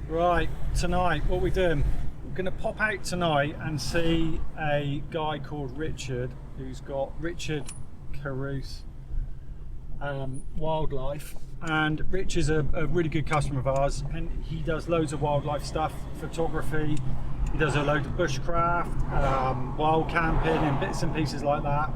Right, tonight what we're doing, we're going to pop out tonight and see a guy called Richard, who's got Richard Carus Wildlife, and Rich is a really good customer of ours, and he does loads of wildlife stuff, photography, he does a load of bushcraft, wild camping and bits and pieces like that.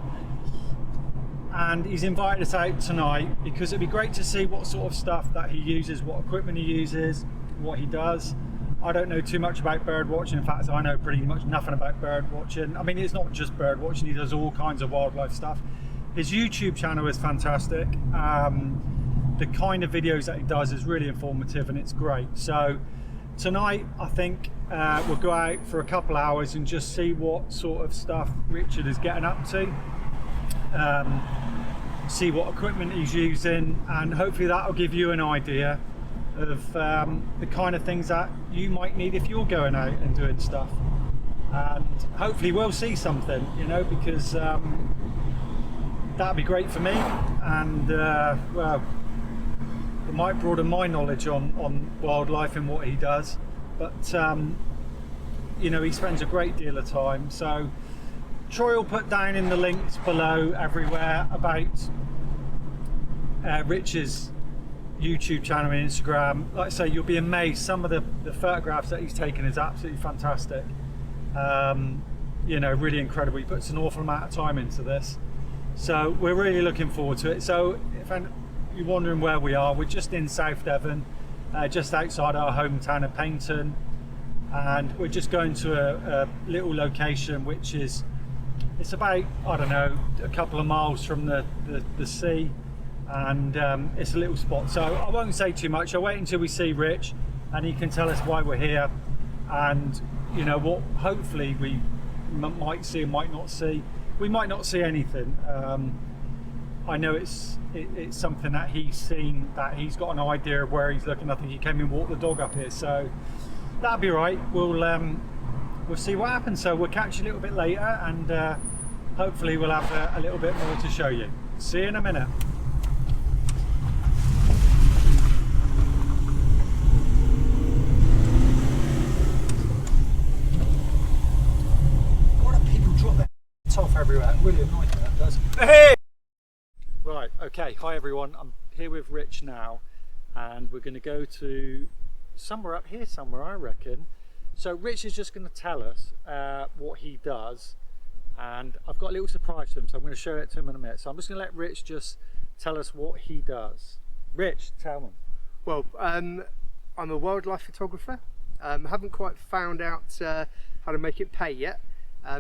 And he's invited us out tonight because it'd be great to see what sort of stuff that he uses, what equipment he uses, what he does. I don't know too much about bird watching. In fact, I know pretty much nothing about bird watching. I mean, it's not just bird watching, he does all kinds of wildlife stuff. His YouTube channel is fantastic. The kind of videos that he does is really informative and it's great. So tonight I think we'll go out for a couple hours and just see what sort of stuff Richard is getting up to. See what equipment he's using, and hopefully that'll give you an idea of the kind of things that you might need if you're going out and doing stuff. And hopefully we'll see something, you know, because that'd be great for me, and well, it might broaden my knowledge on wildlife and what he does. But you know, he spends a great deal of time, so Troy will put down in the links below everywhere about Rich's YouTube channel and Instagram. Like I say, you'll be amazed. Some of the photographs that he's taken is absolutely fantastic. You know, really incredible. He puts an awful amount of time into this. So we're really looking forward to it. So if you're wondering where we are, we're just in South Devon, just outside our hometown of Paignton. And we're just going to a little location which is, it's about, I don't know, a couple of miles from the sea, and it's a little spot. So I won't say too much. I'll wait until we see Rich and he can tell us why we're here, and you know what, hopefully we might see and might not see. We might not see anything. I know it's something that he's seen, that he's got an idea of where he's looking. I think he came and walked the dog up here, so that'll be right. We'll see what happens. So we'll catch you a little bit later, and hopefully we'll have a little bit more to show you. See you in a minute. Why do people drop their off everywhere? It really annoys me, that does. Hey! Right, okay, hi everyone. I'm here with Rich now, and we're going to go to somewhere up here somewhere, I reckon. So Rich is just going to tell us what he does, and I've got a little surprise for him, so I'm going to show it to him in a minute. So I'm just going to let Rich just tell us what he does. Rich, tell him. Well, I'm a wildlife photographer. Haven't quite found out how to make it pay yet,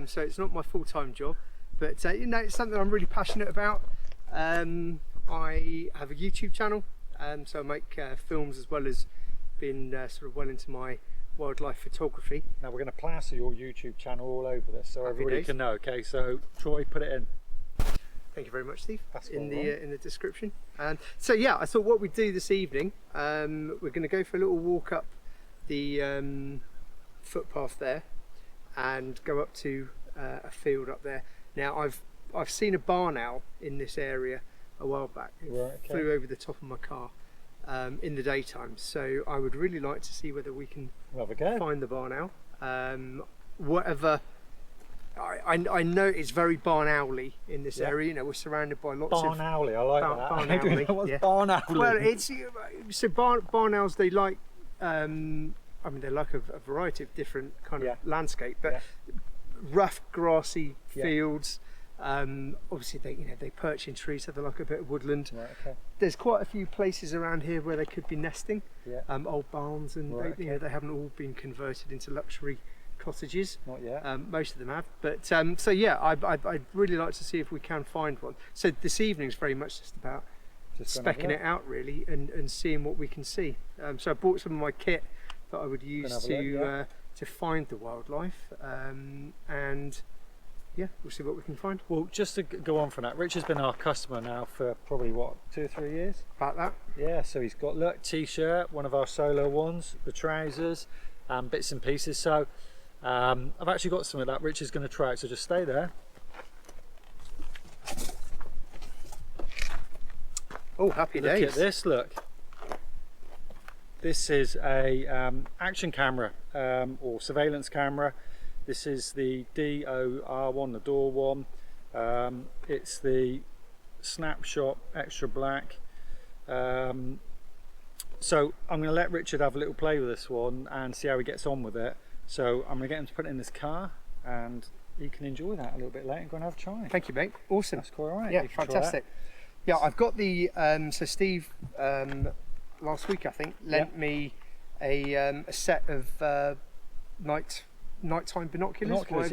so it's not my full-time job, but you know, it's something I'm really passionate about. I have a YouTube channel, so I make films as well as being sort of well into my wildlife photography. Now we're going to plaster your YouTube channel all over this so everybody can know. Okay, so Troy, put it in. Thank you very much, Steve. In the description. And so yeah, I thought what we'd do this evening, we're going to go for a little walk up the footpath there and go up to a field up there. Now I've seen a barn owl in this area a while back. It flew over the top of my car in the daytime, so I would really like to see whether we can find the barn owl. Whatever, I know it's very barn owly in this area. You know, we're surrounded by lots of barn owly. I like that. Barn I don't know what's barn owly. Well, it's so barn owls. They like, I mean, they like a variety of different kind of landscape, but rough grassy fields. Obviously they perch in trees, so they like a bit of woodland. There's quite a few places around here where they could be nesting, old barns, and they haven't all been converted into luxury cottages. Not yet. Most of them have, but so yeah, I'd really like to see if we can find one. So this evening's very much just about specking it out really, and seeing what we can see. So I bought some of my kit that I would use to find the wildlife, and yeah, we'll see what we can find. Well, just to go on from that, Rich has been our customer now for probably what, 2 or 3 years? About that. Yeah, so he's got, look, t-shirt, one of our solo ones, the trousers, bits and pieces. So I've actually got something that Rich is going to try out, so just stay there. Oh, happy days. Look at this, look. this is a action camera or surveillance camera. This is the DOR1, the door one. It's the snapshot extra black. So I'm going to let Richard have a little play with this one and see how he gets on with it. So I'm going to get him to put it in this car and he can enjoy that a little bit later and go and have a try. Thank you, mate. Awesome. That's quite all right. Yeah, fantastic. Yeah, I've got the so Steve last week I think lent me a set of nighttime binoculars.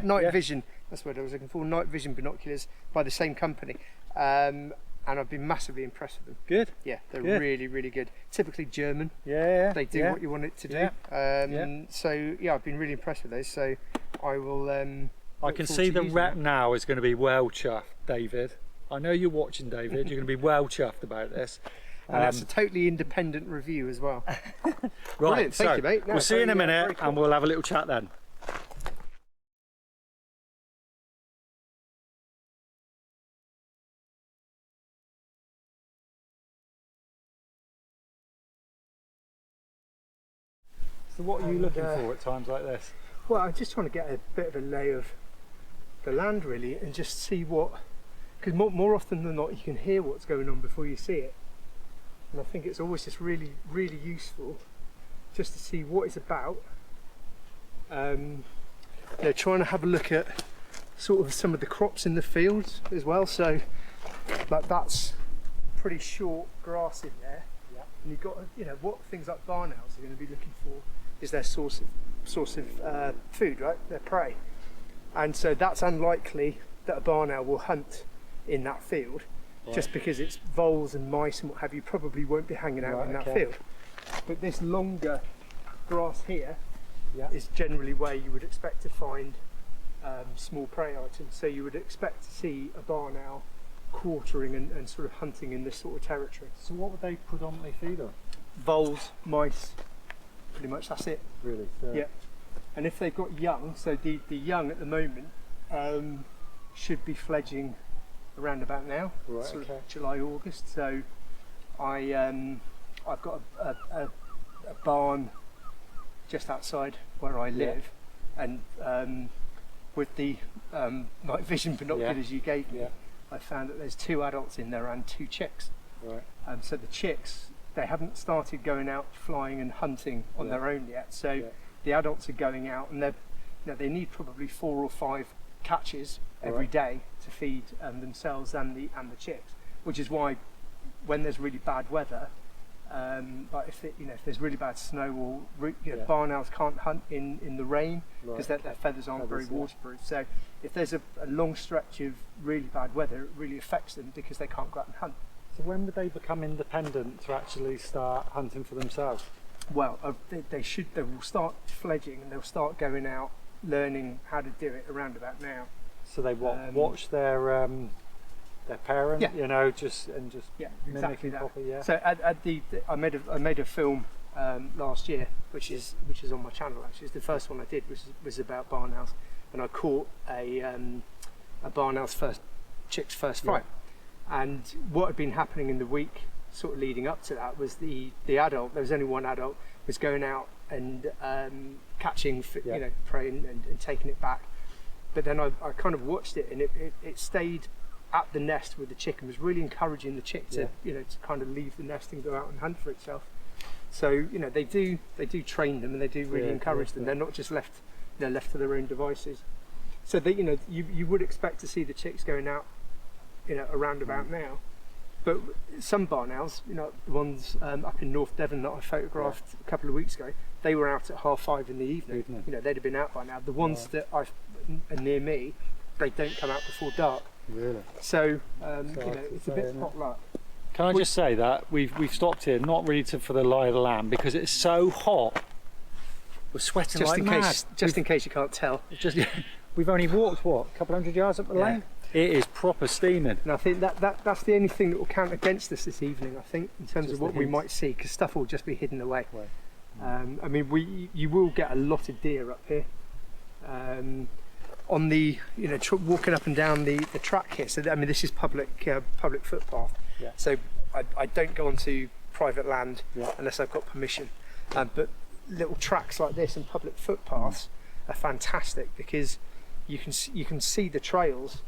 Night vision. That's what I was looking for. Night vision binoculars by the same company, and I've been massively impressed with them. Good. Yeah, they're really, really good. Typically German. Yeah. They do what you want it to do. So yeah, I've been really impressed with those. So I will. I can see the rep now is going to be well chuffed, David. I know you're watching, David. You're going to be well chuffed about this. And that's a totally independent review as well. Right, Brilliant. Thank you, mate. No, we'll see you in a minute and we'll have a little chat then. So what are you looking for at times like this? Well, I'm just trying to get a bit of a lay of the land really and just see what, because more often than not you can hear what's going on before you see it. And I think it's always just really, really useful just to see what it's about. You know, trying to have a look at sort of some of the crops in the fields as well. So like that's pretty short grass in there. Yeah. And you've got, you know, what things like barn owls are going to be looking for is their source of food, right? Their prey. And so that's unlikely that a barn owl will hunt in that field. Right. Just because it's voles and mice and what have you probably won't be hanging out in that field. But this longer grass here is generally where you would expect to find small prey items. So you would expect to see a barn owl quartering and sort of hunting in this sort of territory. So what would they predominantly feed on? Voles, mice, pretty much that's it. Really? So yeah. And if they've got young, so the young at the moment should be fledging around about now, right, sort of July, August. So I've got a barn just outside where I live, and with the night vision binoculars you gave me, I found that there's 2 adults in there and 2 chicks. Right. So the chicks, they haven't started going out flying and hunting on their own yet. So the adults are going out, and they need probably 4 or 5 catches every day to feed themselves and the chicks, which is why when there's really bad weather, like if there's really bad snow or barn owls can't hunt in the rain because their feathers aren't very waterproof. So if there's a long stretch of really bad weather, it really affects them because they can't go out and hunt. So when would they become independent to actually start hunting for themselves? Well, they will start fledging and they'll start going out learning how to do it around about now. So they watch their parent, just exactly that. Proper, So I made a film last year, which is on my channel actually. It's the first one I did, which was about barn owls, and I caught a barn owl's chick's first fight. And what had been happening in the week sort of leading up to that was the adult, there was only one adult, was going out and catching prey and taking it back. But then I kind of watched it, and it stayed at the nest with the chick and was really encouraging the chick to to kind of leave the nest and go out and hunt for itself. So they do train them, and they do really encourage them. They're not just left to their own devices. So they, you would expect to see the chicks going out around about now. But some barn owls, the ones up in North Devon that I photographed a couple of weeks ago, they were out at 5:30 in the evening. They'd have been out by now. The ones that are near me, they don't come out before dark. Really? So it's a bit pot luck. Can I just say that we've stopped here, not really for the lie of the land, because it's so hot. We're sweating like mad. Just in case you can't tell. We've only walked a couple hundred yards up the lane. It is proper steaming. And I think that's the only thing that will count against us this evening, I think, in terms of what we might see, because stuff will just be hidden away. I mean, you will get a lot of deer up here. On the walking up and down the track here. So I mean, this is public footpath. So I don't go onto private land unless I've got permission. But little tracks like this and public footpaths are fantastic because you can see the trails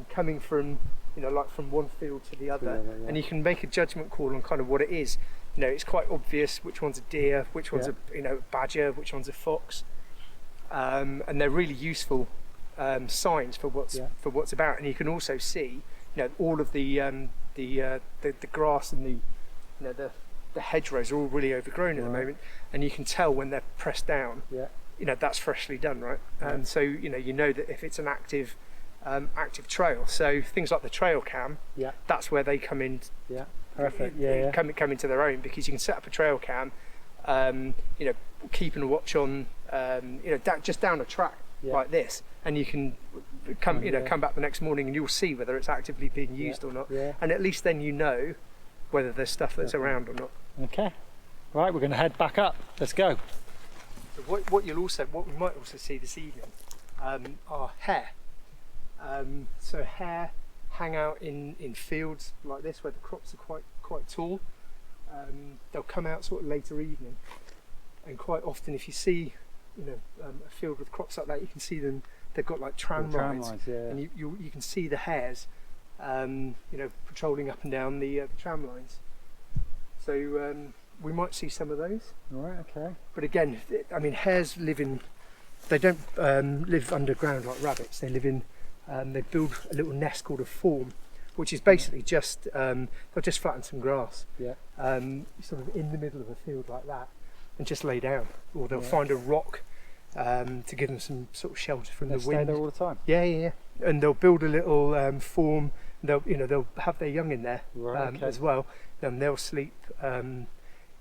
coming from, you know, like from one field to the other, and you can make a judgment call on kind of what it is. You know, it's quite obvious which one's a deer, which one's a, you know, badger, which one's a fox, and they're really useful signs for what's about. And you can also see, you know, all of the grass and the hedgerows are all really overgrown at the moment, and you can tell when they're pressed down. You know, that's freshly done, right? So you know that if it's an active trail. So things like the trail cam, that's where they come in. Perfect. Come into their own, because you can set up a trail cam, you know, keeping a watch on, you know, just down a track like this, and you can come back the next morning and you'll see whether it's actively being used or not, and at least then you know whether there's stuff that's around or not. Okay, right, we're going to head back up. Let's go. What we might also see this evening are hare. So hare hang out in fields like this where the crops are quite tall. They'll come out sort of later evening, and quite often if you see, you know, a field with crops like that, you can see them. They've got like tram lines, and you can see the hares, you know, patrolling up and down the tram lines. So we might see some of those. Right. Okay. But again, I mean, hares they don't live underground like rabbits. They live in, they build a little nest called a form, which is basically just, they'll just flatten some grass, sort of in the middle of a field like that, and just lay down. Or they'll find a rock to give them some sort of shelter from the wind. Stay there all the time. Yeah. And they'll build a little form. They'll have their young in there as well, and they'll sleep,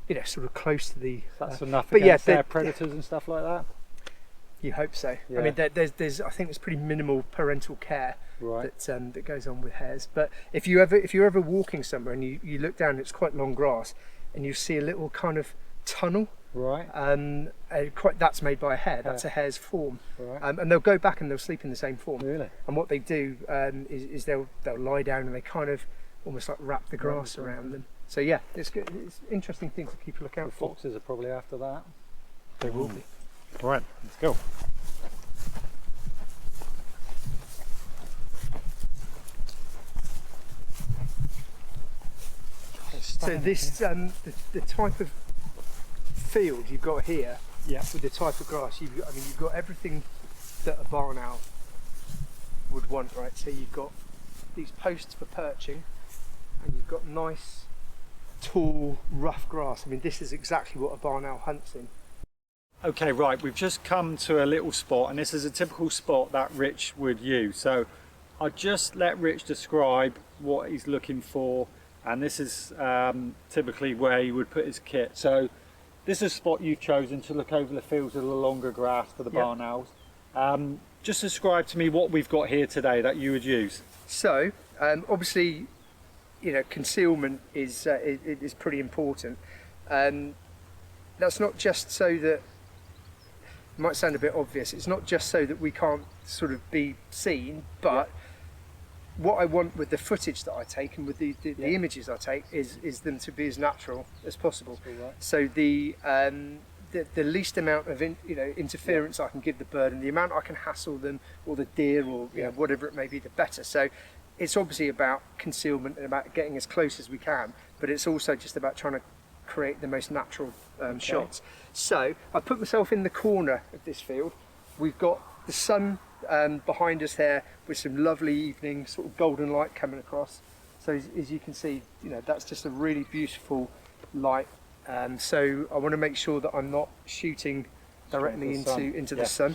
you know, sort of close to the. That's enough against their predators and stuff like that. You hope so. I mean, there's I think there's pretty minimal parental care that goes on with hares. But if you're ever walking somewhere and you look down, it's quite long grass, and you see a little kind of tunnel. Right. That's made by a hare. That's a hare's form. Right. And they'll go back and they'll sleep in the same form. Really? And what they do is they'll lie down and they kind of almost like wrap the grass around them. So yeah, it's good. It's an interesting thing for people to look out for. Foxes are probably after that. They will be. Right, let's go. So this, the type of field you've got here, with the type of grass, you've got everything that a barn owl would want, right? So you've got these posts for perching, and you've got nice, tall, rough grass. I mean, this is exactly what a barn owl hunts in. Okay, right, we've just come to a little spot, and this is a typical spot that Rich would use. So I'll just let Rich describe what he's looking for, and this is typically where he would put his kit. So this is a spot you've chosen to look over the fields with the longer grass for the barn owls. Just describe to me what we've got here today that you would use. So obviously, you know, concealment is pretty important. That's not just so that, it might sound a bit obvious, it's not just so that we can't sort of be seen, but what I want with the footage that I take and with the images I take is them to be as natural as possible. So the least amount of interference I can give the bird, and the amount I can hassle them or the deer or you know, whatever it may be, the better. So it's obviously about concealment and about getting as close as we can, but it's also just about trying to create the most natural shots. So I put myself in the corner of this field. We've got the sun behind us there with some lovely evening sort of golden light coming across. So as you can see, you know, that's just a really beautiful light. So I want to make sure that I'm not shooting directly into the sun.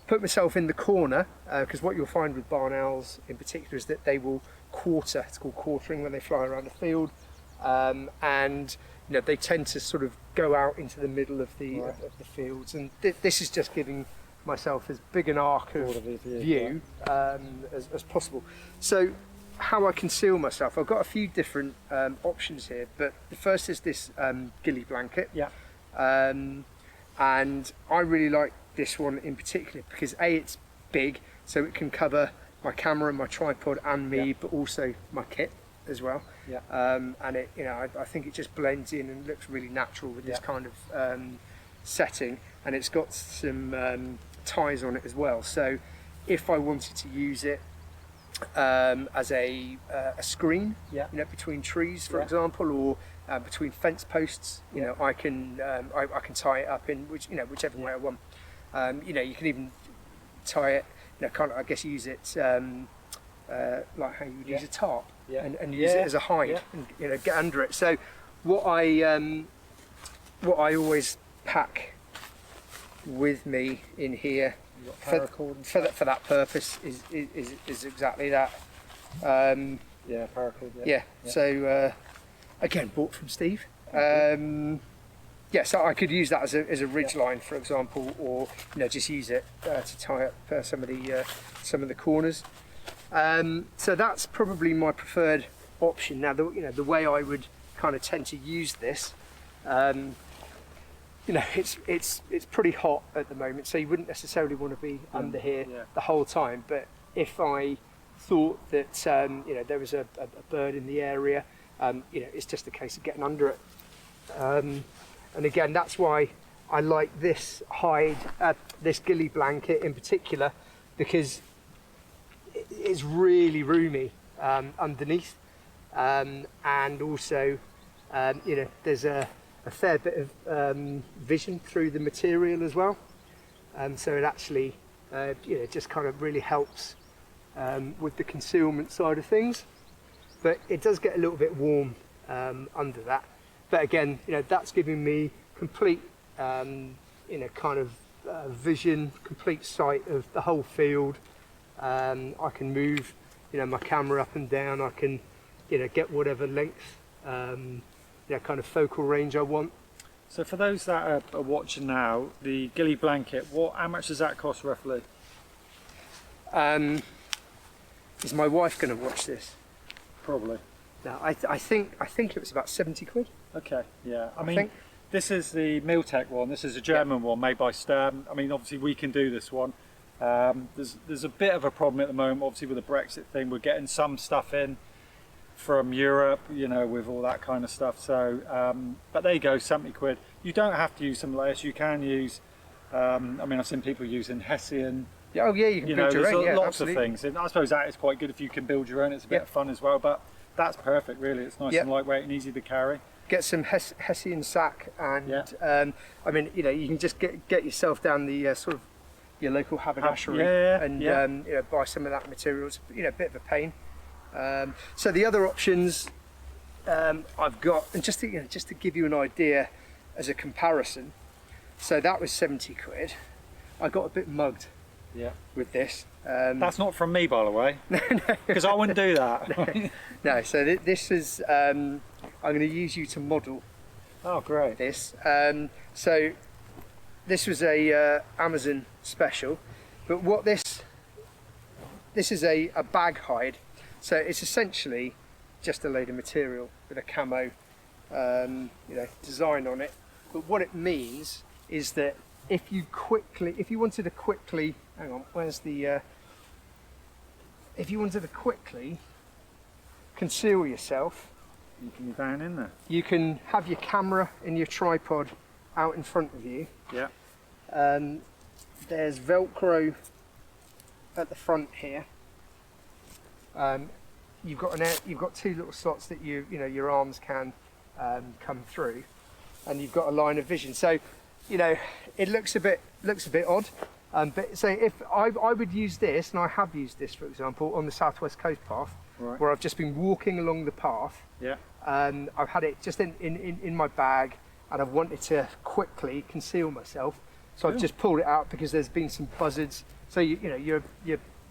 Put myself in the corner, because what you'll find with barn owls in particular is that they will quarter. It's called quartering when they fly around the field, and you know, they tend to sort of go out into the middle of the fields, and this is just giving myself as big an arc of view as possible. So how I conceal myself, I've got a few different options here, but the first is this ghillie blanket, and I really like this one in particular because it's big, so it can cover my camera, my tripod and me, but also my kit as well. Yeah. And it, I think it just blends in and looks really natural with this kind of setting, and it's got some ties on it as well. So if I wanted to use it as a screen, between trees, for example, or between fence posts, I can tie it up in whichever way I want. You can even tie it, kind of, I guess, use it like how you would use a tarp, and use it as a hide, and get under it. So what I always pack with me in here for that purpose is exactly that. Paracord. So again, bought from Steve. So I could use that as a ridge line, for example, or just use it to tie up some of the corners. So that's probably my preferred option. Now, the way I would kind of tend to use this, it's pretty hot at the moment, so you wouldn't necessarily want to be under here the whole time. But if I thought that there was a bird in the area, it's just a case of getting under it. And again, that's why I like this hide, this ghillie blanket in particular, because it's really roomy underneath, and also there's a fair bit of vision through the material as well, so it actually just kind of really helps with the concealment side of things. But it does get a little bit warm under that. But again, that's giving me complete kind of vision, complete sight of the whole field. I can move my camera up and down. I can get whatever length kind of focal range I want. So for those that are watching now, the ghillie blanket, how much does that cost roughly? Is my wife going to watch this? Probably. No, I think it was about 70 quid. Okay, I mean, this is the Miltech one. This is a German one made by Stern. I mean, obviously we can do this one. There's a bit of a problem at the moment, obviously, with the Brexit thing. We're getting some stuff in from Europe, with all that kind of stuff. So, but there you go, 70 quid. You don't have to use some layers. You can use. I mean, I've seen people using Hessian. You can build your own. Lots absolutely. of things, and I suppose that is quite good if you can buid your own. It's a bit of fun as well. But that's perfect, really. It's nice and lightweight and easy to carry. Get some Hessian sack, and I mean, you can just get yourself down the sort of your local haberdashery and buy some of that material. It's a bit of a pain. So the other options I've got, and just to give you an idea as a comparison, so that was 70 quid. I got a bit mugged with this. That's not from me, by the way, because I wouldn't do that. No, so this is, I'm going to use you to model. Oh, great. This. So this was a Amazon special, but what this is a bag hide. So it's essentially just a load of material with a camo design on it. But what it means is that if you wanted to quickly, hang on, where's the, if you wanted to quickly conceal yourself, you can be down in there. You can have your camera and your tripod out in front of you. Yeah. There's Velcro at the front here. You've got two little slots that your arms can come through, and you've got a line of vision. So it looks a bit odd. But say if I would use this, and I have used this, for example, on the Southwest Coast Path, where I've just been walking along the path. Yeah. I've had it just in my bag, and I've wanted to quickly conceal myself, so I've just pulled it out because there's been some buzzards. So your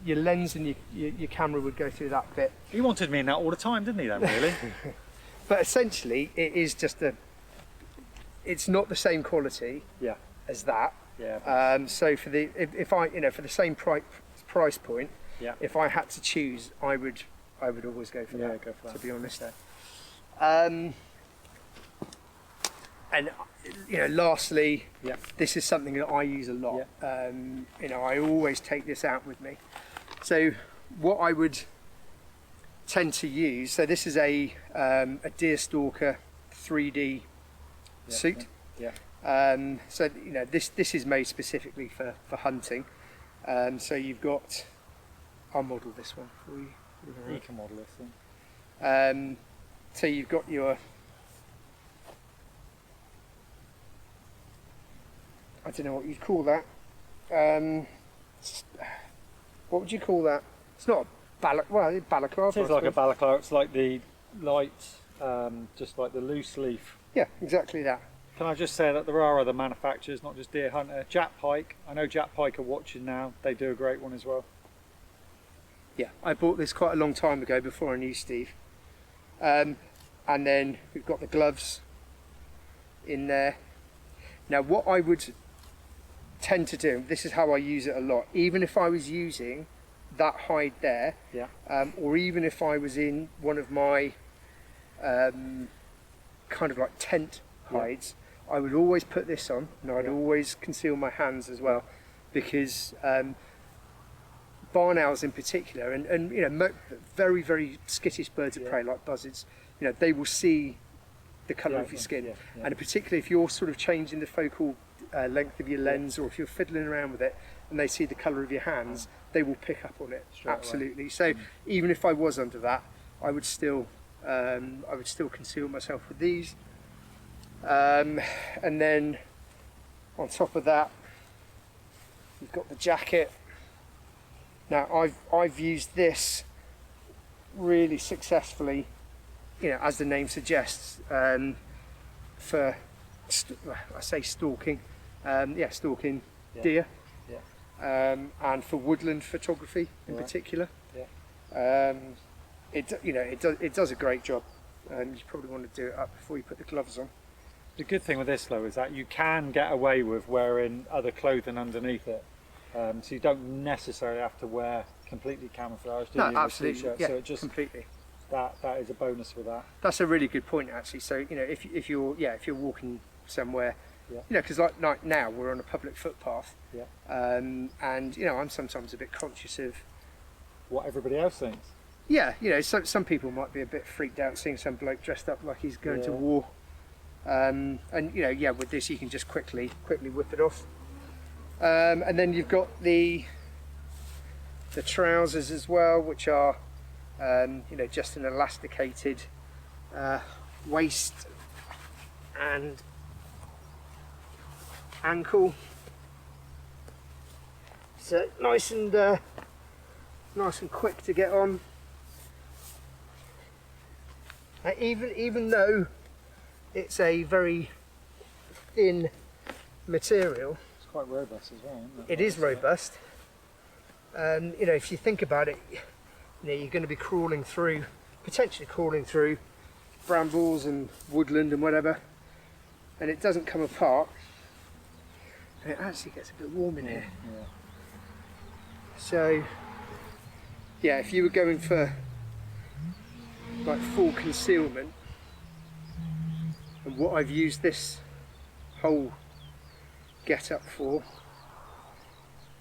lens and your camera would go through that bit. He wanted me in that all the time, didn't he? Then really. But essentially, it is just it's not the same quality as that. Yeah. So for the if I for the same price point, if I had to choose, I would always go for that. Go for that. To be honest. Okay. And lastly, this is something that I use a lot. I always take this out with me. So what I would tend to use, so this is a deer stalker 3D suit. Yeah. So you know this is made specifically for hunting. So you've got, I'll model this one for you. You can model this thing. So you've got your, I don't know what you'd call that. What would you call that? It's not a balaclava. It's like a balaclava. It's like the light, just like the loose leaf. Yeah, exactly that. Can I just say that there are other manufacturers, not just Deer Hunter. Jack Pike, I know Jack Pike are watching now. They do a great one as well. Yeah, I bought this quite a long time ago before I knew Steve. And then we've got the gloves in there. Now what I would tend to do, this is how I use it a lot, even if I was using that hide there, Yeah. or even if I was in one of my kind of like tent hides, I would always put this on, and I'd always conceal my hands as well, because barn owls in particular, and you know, very, very skittish birds of prey like buzzards, you know, they will see the colour of your skin, and particularly if you're sort of changing the focal length of your lens, or if you're fiddling around with it and they see the colour of your hands, they will pick up on it. Straight absolutely away. So even if I was under that, I would still conceal myself with these. And then on top of that, you've got the jacket. Now I've used this really successfully, you know, as the name suggests, for I say stalking, stalking deer, and for woodland photography in particular. It does a great job. You probably want to do it up before you put the gloves on. The good thing with this though is that you can get away with wearing other clothing underneath it, so you don't necessarily have to wear completely camouflage. Do No, you, absolutely. T-shirt? Yeah, so it just completely. That is a bonus with that. That's a really good point actually. So you know, if you're walking somewhere, you know, because like now we're on a public footpath, and you know, I'm sometimes a bit conscious of what everybody else thinks. Yeah, you know, some people might be a bit freaked out seeing some bloke dressed up like he's going to war. And you know, with this you can just quickly whip it off. And then you've got the trousers as well, which are you know, just an elasticated waist and ankle. So nice and quick to get on. Even though it's a very thin material, It's quite robust as well, isn't it? it is robust. You know, if you think about it, you know, you're going to be potentially crawling through brambles and woodland and whatever, and it doesn't come apart, and it actually gets a bit warm in here. So yeah, if you were going for like full concealment, and what I've used this whole get up for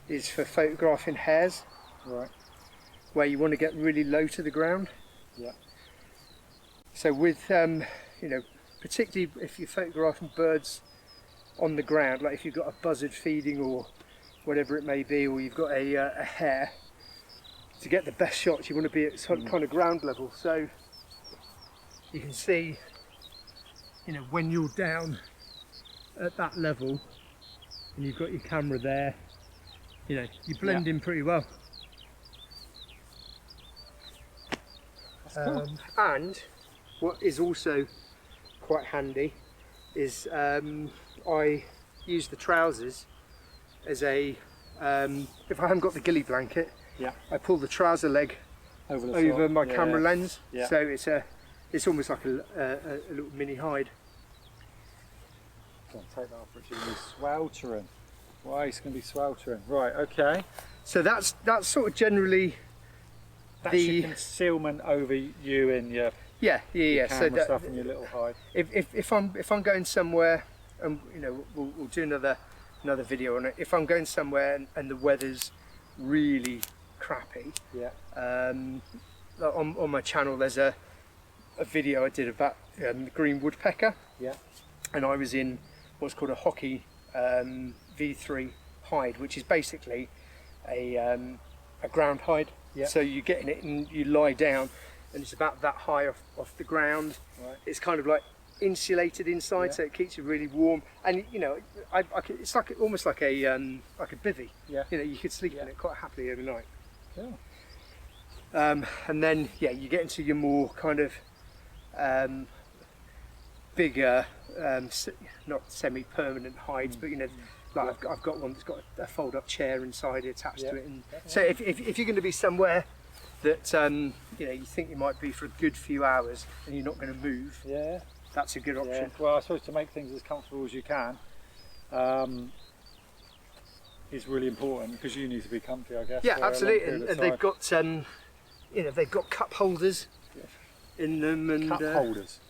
is for photographing hares, Right. where you want to get really low to the ground. Yeah. So with you know, particularly if you're photographing birds on the ground, like if you've got a buzzard feeding or whatever it may be, or you've got a hare, to get the best shots you want to be at some kind of ground level. So you can see, you know, when you're down at that level and you've got your camera there, you know, you blend in pretty well. Cool. And what is also quite handy is I use the trousers as a if I haven't got the ghillie blanket, I pull the trouser leg over my camera lens, so it's almost like a little mini hide. Go on, take that off, Richard. It's going to be sweltering. Why, it's going to be sweltering. Right, okay. So that's sort of generally That's your concealment over you and your camera so stuff and your little hide. if I'm going somewhere, and you know, we'll do another video on it. If I'm going somewhere and the weather's really crappy, on my channel there's a video I did about the green woodpecker. Yeah. And I was in what's called a hockey V3 hide, which is basically a ground hide. Yeah. So you get in it and you lie down, and it's about that high off the ground. Right. It's kind of like insulated inside, so it keeps you really warm. And you know, it's like almost like a bivvy. Yeah. You know, you could sleep in it quite happily overnight. Cool. And then you get into your more kind of bigger, not semi-permanent hides, but you know, like I've got one that's got a fold-up chair inside attached to it. And so if you're going to be somewhere that you know, you think you might be for a good few hours and you're not going to move, that's a good option. Yeah. Well, I suppose to make things as comfortable as you can is really important, because you need to be comfy, I guess. Yeah, for a long absolutely. period of And time. they've got you know, they've got cup holders in them, and cup holders.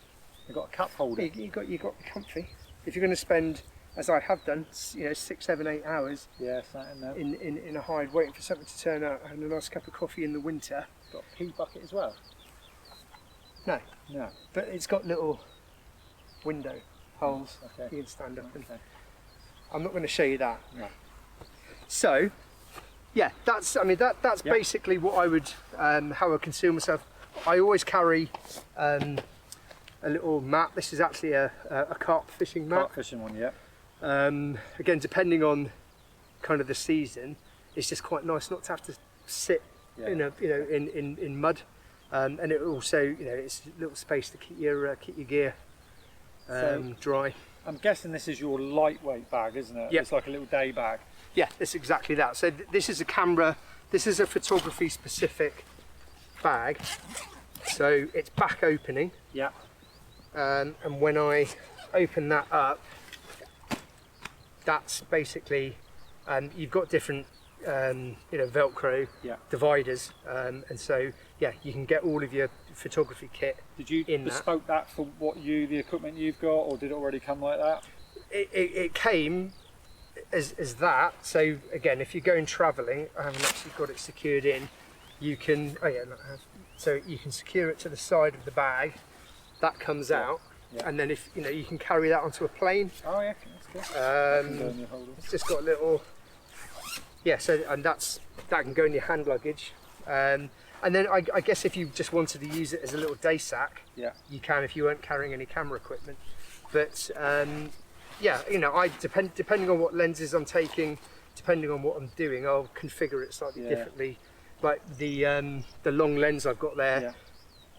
You've got a cup holder. You got comfy. If you're going to spend, as I have done, you know, 6, 7, 8 hours Sat in there. in a hide waiting for something to turn up, having a nice cup of coffee in the winter. Got a pea bucket as well. No, No. but it's got little window holes. Okay. You can stand up. And Okay. I'm not going to show you that. No. So, yeah, that's basically what I would how I conceal myself. I always carry a little mat. This is actually a carp fishing mat. Carp fishing one, yeah. Again, depending on kind of the season, it's just quite nice not to have to sit in in mud, and it also, you know, it's a little space to keep your gear dry. I'm guessing this is your lightweight bag, isn't it? Yeah. It's like a little day bag. Yeah, it's exactly that. So this is a camera. This is a photography specific bag. So it's back opening. Yeah. And when I open that up, that's basically you've got different you know, Velcro dividers, and so you can get all of your photography kit. Did you in bespoke that for the equipment you've got, or did it already come like that? It came as that. So again, if you're going travelling, I haven't actually got it secured in. You can so you can secure it to the side of the bag. That comes out, and then if you know, you can carry that onto a plane. Oh yeah, that's good. It's just got a little, so and that can go in your hand luggage. And then I guess if you just wanted to use it as a little day sack, you can if you weren't carrying any camera equipment. But you know, depending on what lenses I'm taking, depending on what I'm doing, I'll configure it slightly differently. Like the long lens I've got there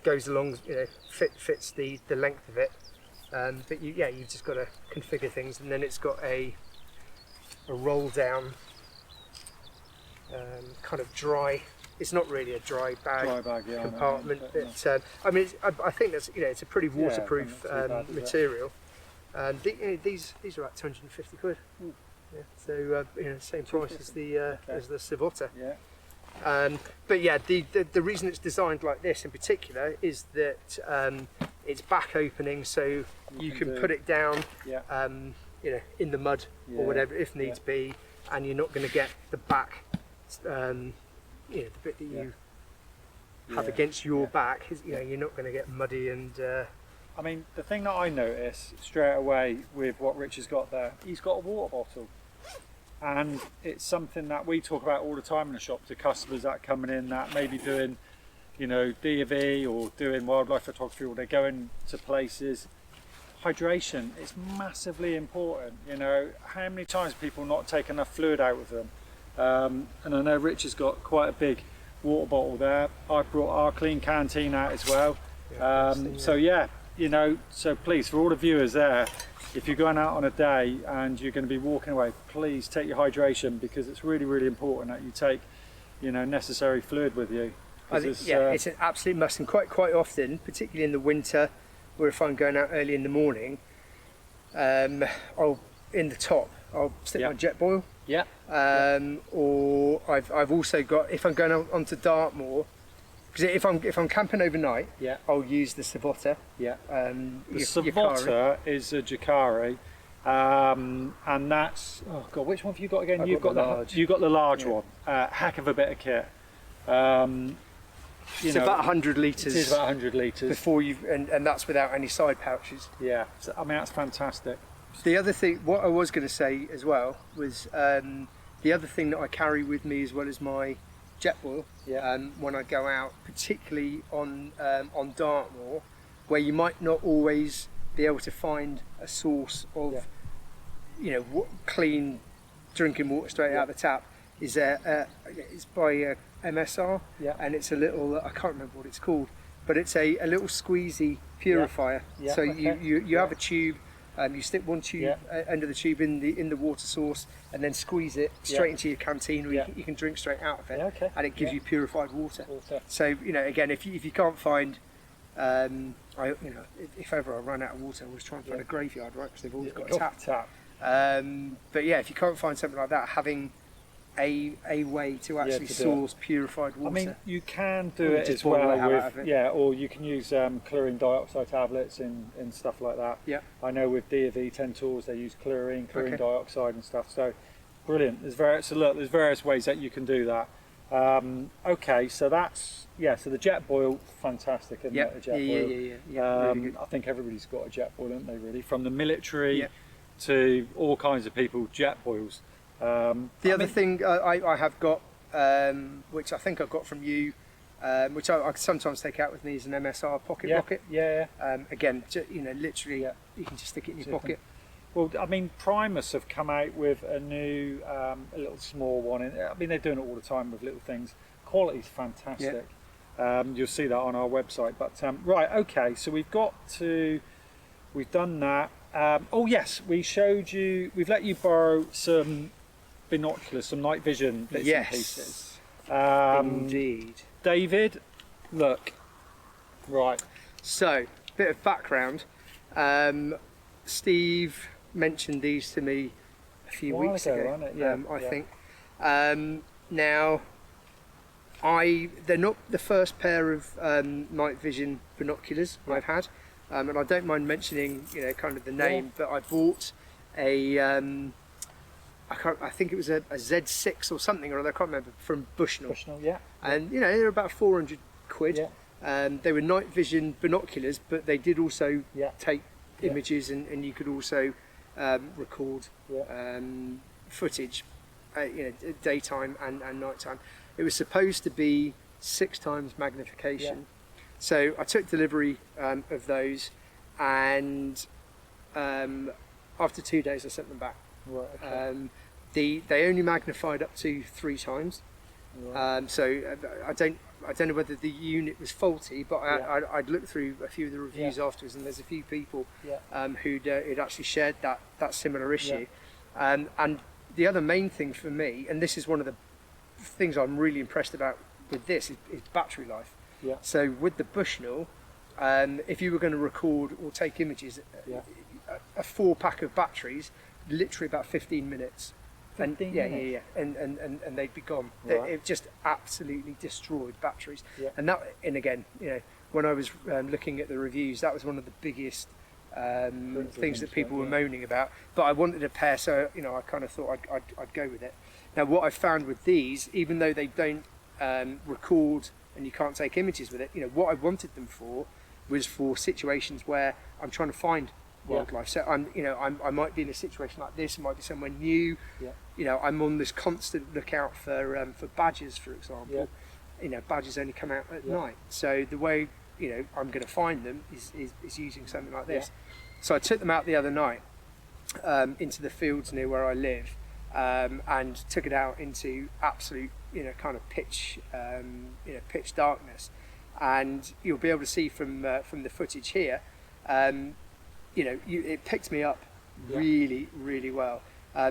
goes along, you know, fits the length of it. But you've just got to configure things, and then it's got a roll down kind of dry. It's not really a dry bag compartment. But I mean, I think that's, you know, it's a pretty waterproof material. And these are about 250 quid. Yeah, so you know, same price as the Savota. But yeah, the reason it's designed like this in particular is that it's back opening, so you can put it down, you know, in the mud or whatever if needs be, and you're not going to get the back, you know, the bit that you have against your back. You know, you're not going to get muddy and. I mean, the thing that I notice straight away with what Rich has got there, he's got a water bottle. And it's something that we talk about all the time in the shop to customers that are coming in that may be doing, you know, D&V or doing wildlife photography, or they're going to places. Hydration is massively important. You know, how many times people not take enough fluid out with them? And I know Rich has got quite a big water bottle there. I brought our clean canteen out as well. So yeah, you know, so please, for all the viewers there, if you're going out on a day and you're going to be walking away, please take your hydration, because it's really, really important that you take, you know, necessary fluid with you. I think, it's an absolute must, and quite often, particularly in the winter, or if I'm going out early in the morning, I'll stick my jet boil. Or I've also got, if I'm going onto Dartmoor, because if I'm camping overnight, I'll use the Savota. The Savota is a Jacari, and that's, oh god, which one have you got again? You've got the large one. Heck of a bit of kit. you It's know, about 100 litres. It is about 100 litres. Before you, and that's without any side pouches. Yeah, so, I mean that's fantastic. The other thing, what I was going to say as well, was the other thing that I carry with me as well as my jet boil when I go out, particularly on Dartmoor, where you might not always be able to find a source of clean drinking water straight out of the tap. Is it's by MSR, and it's a little, I can't remember what it's called, but it's a little squeezy purifier. So you have a tube, you stick one tube under the tube in the water source, and then squeeze it straight into your canteen, or you can drink straight out of it, and it gives you purified water. So again, if you can't find, if ever I run out of water, I always try and find a graveyard, right? Because they've always got a tap. But yeah, if you can't find something like that, having a way to actually source purified water. I mean, you can do it as well with, or you can use chlorine dioxide tablets and stuff like that. Yeah. I know with D10 tools they use chlorine dioxide and stuff. So brilliant. There's various ways that you can do that. Okay, so that's so the jet boil, fantastic, isn't it? A jet boil. Really good. I think everybody's got a jet boil, haven't they? Really, from the military to all kinds of people, jet boils. The other thing I have got, which I think I got from you, which I sometimes take out with me, is an MSR pocket rocket. Again, literally, you can just stick it in your pocket. Well, I mean, Primus have come out with a new, a little small one. I mean, they're doing it all the time with little things. Quality's fantastic. You'll see that on our website. But right, okay, so we've done that. Oh yes, we've let you borrow some binoculars, some night vision bits and pieces. Indeed. David, look. Right. So, bit of background. Steve mentioned these to me a few weeks ago, I think. Now, they're not the first pair of night vision binoculars I've had, and I don't mind mentioning, kind of the name, but I bought a, I think it was a Z6 or something or other, I can't remember, from Bushnell. And they're about 400 quid. They were night vision binoculars, but they did also take images, and you could also record footage, daytime and nighttime. It was supposed to be 6 times magnification. So I took delivery of those, and after 2 days I sent them back. They only magnified up to 3 times. So I don't know whether the unit was faulty, but I'd looked through a few of the reviews afterwards, and there's a few people who'd actually shared that similar issue. And the other main thing for me, and this is one of the things I'm really impressed about with this, is battery life. So with the Bushnell, if you were going to record or take images, a 4-pack of batteries, literally about 15 minutes. And they'd be gone. It just absolutely destroyed batteries. And again, when I was looking at the reviews, that was one of the biggest things that people were moaning about. But I wanted a pair, so I kind of thought I'd go with it. Now, what I found with these, even though they don't record and you can't take images with it, what I wanted them for was for situations where I'm trying to find wildlife. So I might be in a situation like this. It might be somewhere new. I'm on this constant lookout for badgers, for example. Badgers only come out at night. So the way I'm going to find them is using something like this. So I took them out the other night into the fields near where I live, and took it out into absolute kind of pitch darkness, and you'll be able to see from the footage here. It picked me up really, really well.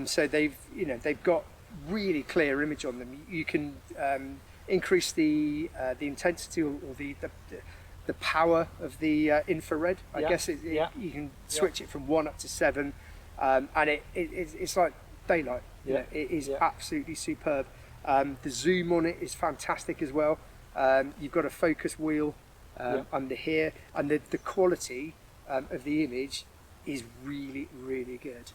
So they've got really clear image on them. You can increase the intensity or the power of the infrared. I guess you can switch it from 1 up to 7, and it's like daylight. It is absolutely superb. The zoom on it is fantastic as well. You've got a focus wheel under here, and the quality of the image is really, really good.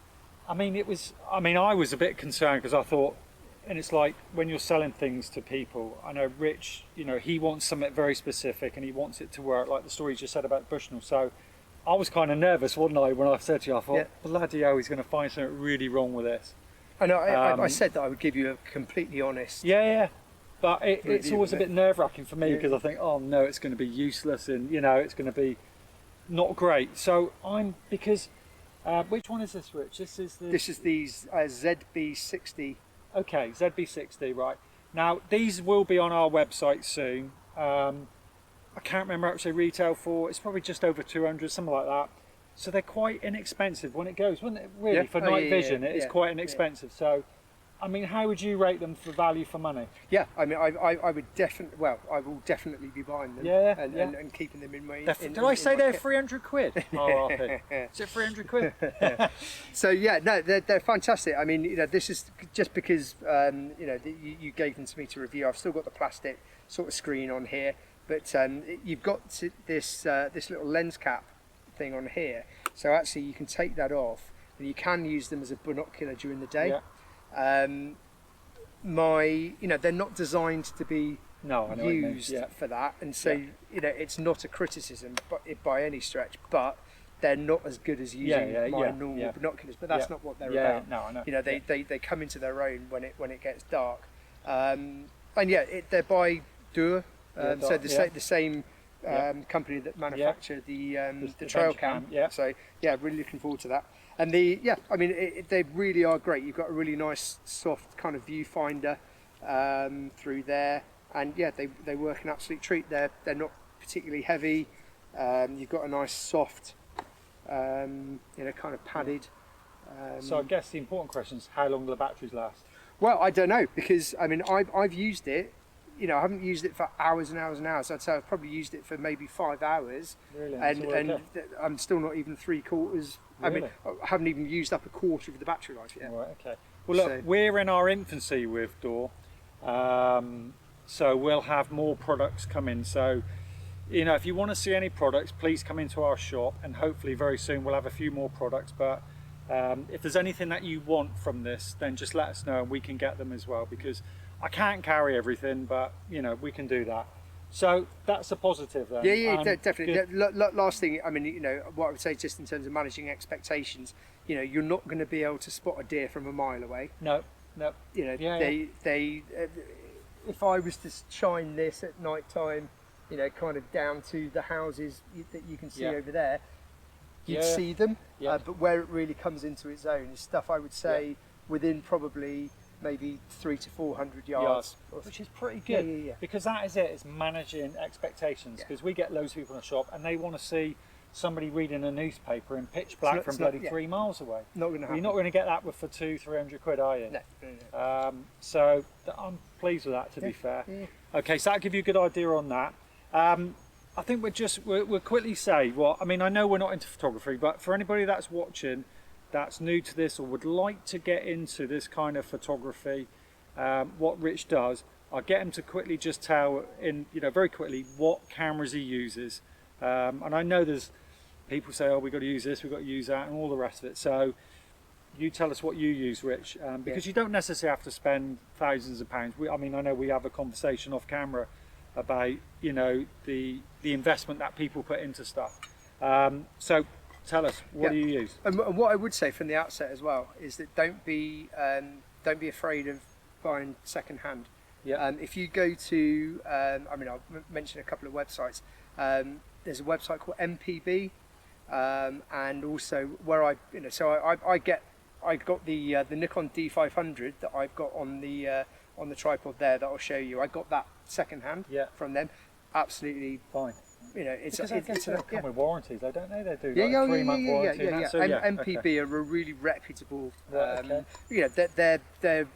I mean, I was a bit concerned because I thought, and it's like when you're selling things to people, I know Rich, you know, he wants something very specific and he wants it to work, like the story you just said about Bushnell. So I was kind of nervous, wasn't I, when I said to you, I thought, bloody hell, he's going to find something really wrong with this. I know, I said that I would give you a completely honest. Yeah. But it's always a bit nerve-wracking for me because I think, oh no, it's going to be useless and, you know, it's going to be not great. So which one is this, Rich? This is the ZB60. Okay, ZB60, right. Now, these will be on our website soon. I can't remember how much they retail for. It's probably just over 200, something like that. So they're quite inexpensive when it goes, wouldn't it? Really, for night vision, it is quite inexpensive. So, I mean, how would you rate them for value for money? Yeah, I mean, I would definitely, well, I will definitely be buying them and keeping them in my... Did I say they're 300 quid? Oh, is it 300 quid? So, yeah, no, they're fantastic. I mean, you know, this is just because, you know, you gave them to me to review. I've still got the plastic sort of screen on here, but you've got this little lens cap thing on here. So actually you can take that off and you can use them as a binocular during the day. You know, they're not designed to be used for that, and so you know, it's not a criticism by any stretch, but they're not as good as using my normal binoculars. But that's not what they're about. No, I know. You know, they come into their own when it gets dark, and they're by Dur, so the same company that manufacture the trail cam. So really looking forward to that. And I mean, they really are great. You've got a really nice soft kind of viewfinder through there, and they work an absolute treat. They're not particularly heavy. You've got a nice soft, you know, kind of padded. So I guess the important question is, how long will the batteries last? Well, I don't know, because I mean, I've used it. You know, I haven't used it for hours and hours and hours. I'd say I've probably used it for maybe 5 hours, really? and I'm still not even 3/4. Really? I mean, I haven't even used up a quarter of the battery life yet. Right, okay. Well, look, we're in our infancy with Door, so we'll have more products coming. So, you know, if you want to see any products, please come into our shop, and hopefully very soon we'll have a few more products. But if there's anything that you want from this, then just let us know and we can get them as well, because I can't carry everything, but you know, we can do that. So that's a positive then. Definitely. Last thing, I mean, you know, what I would say just in terms of managing expectations, you know, you're not going to be able to spot a deer from a mile away. No. You know, if I was to shine this at night time, you know, kind of down to the houses that you can see over there, you'd see them. But where it really comes into its own is stuff, I would say, within probably maybe 300 to 400 yards, which is pretty good. Because that is it's managing expectations, because we get loads of people in the shop and they want to see somebody reading a newspaper in pitch black from bloody 3 miles away. Not going to happen. You're not going to get that for 200-300 quid, are you? No. So I'm pleased with that, to be fair. Okay, so that'll give you a good idea on that. I think we'll quickly say, I mean, I know we're not into photography, but for anybody that's watching that's new to this or would like to get into this kind of photography, what Rich does, I'll get him to quickly just tell very quickly what cameras he uses. And I know there's people say, oh, we've got to use this, we've got to use that, and all the rest of it. So you tell us what you use, Rich, because you don't necessarily have to spend thousands of pounds. I mean, I know we have a conversation off camera about, you know, the investment that people put into stuff. So tell us, what do you use? And what I would say from the outset as well is that don't be afraid of buying second hand. If you go to, I mean, I'll mention a couple of websites. There's a website called MPB, and also where I got the Nikon D500 that I've got on the tripod there that I'll show you. I got that second hand from them. Absolutely fine. You know, it's come with warranties, though, don't they? They do 3-month warranty. MPB are a really reputable. You know, their